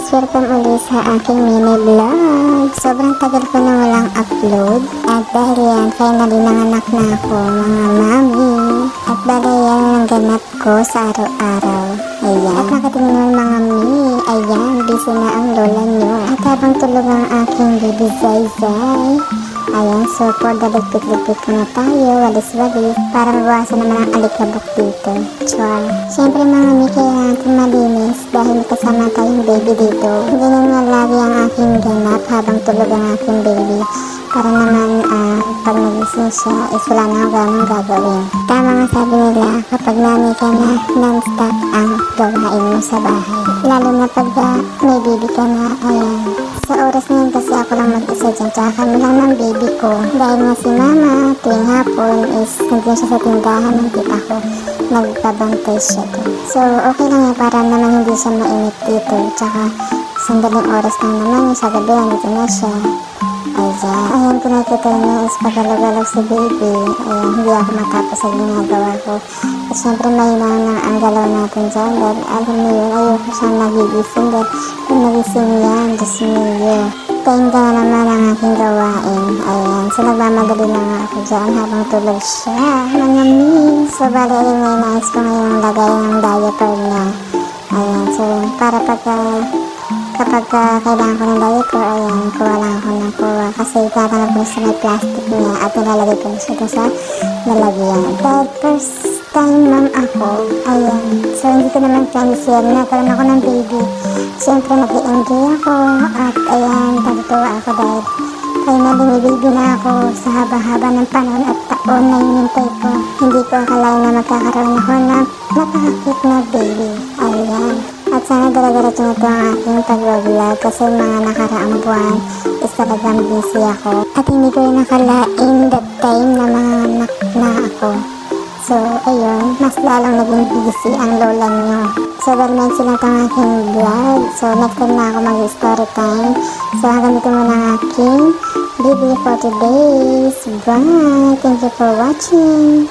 guys! Welcome ulit sa aking mini vlog. Sobrang tagal ko na walang upload. At dahil yan, finally nanganak na ako mga mami. At bala yan ang ganap ko sa araw-araw. Ayan. At nakatingin ng mga mi. Ayan, busy na ang lola nyo. At habang tulog ang aking baby Zay-Zay. Ayan, so for the ligpit-ligpit ko na tayo, walis-walis, para mabawasan naman ang alikabok dito. Char. Siyempre mga mi, kailangan natin malinis dahil kasama tayong baby dito. Ganyan nga lagi ang aking ganap habang tulog ang aking baby. Para naman pag nagising siya, wala na ako ganang gagawin. Tama nga sabi nila, kapag nani ka na, non-stop ang gawain mo sa bahay. Lalo na pag may baby ka na, ayan. Sa oras na yun kasi ako lang mag-isa dyan, tsaka kami lang ng baby ko. Dahil nga si mama, tuwing hapon is nandun siya sa tindahan ng tita ko. Nagbabantay siya doon. So, okay lang yan para naman hindi siya mainit dito. Tsaka, sandaling oras lang naman yung sa gabi, nandito na siya. Ayan, kung nakikita niyo is pagalaw-galaw si baby. Ayan, hindi ako matapos sa ginagawa ko. At syempre mahina na ang galaw natin dyan. Dahil alam mo yun, ayoko siyang nagigising. Dahil kung nagising yan, Diyos mo. Pahinga na naman ang aking gawain. Ayan, so nagmamadali na nga ako dyan habang tulog siya. Mga mi. So bali, ayun nga, nais ko ngayong lagay ng diaper niya. Ayan, so para kapag kailangan ko ng diaper, ayan, kuha lang ako ng kuha. Kasi tatanggap ko sa may plastic niya at nilalagay ko siya sa lalagyan. Dahil first time ma'am ako, ayan. So hindi ko naman plans yan. Nagkaroon ako ng baby. Siyempre nag-i-enjoy ako at ayan, natutuwa ako dahil finally may baby na ako sa haba-haba ng panahon at taon na hinintay ko. Hindi ko akalain na magkakaroon ako ng napaka-cute na baby. Ayan. At sana dala-diretso na ito ang aking pag-vlog kasi mga nakaraang buwan is talagang busy ako. At hindi ko rin nakalain that time na mga anak na ako. So, ayun, mas lalong naging busy ang lola nyo. So, dahil may sila itong aking vlog. So, next time na ako mag-story time. So, hanggang dito muna ang aking video for today. Bye! Thank you for watching!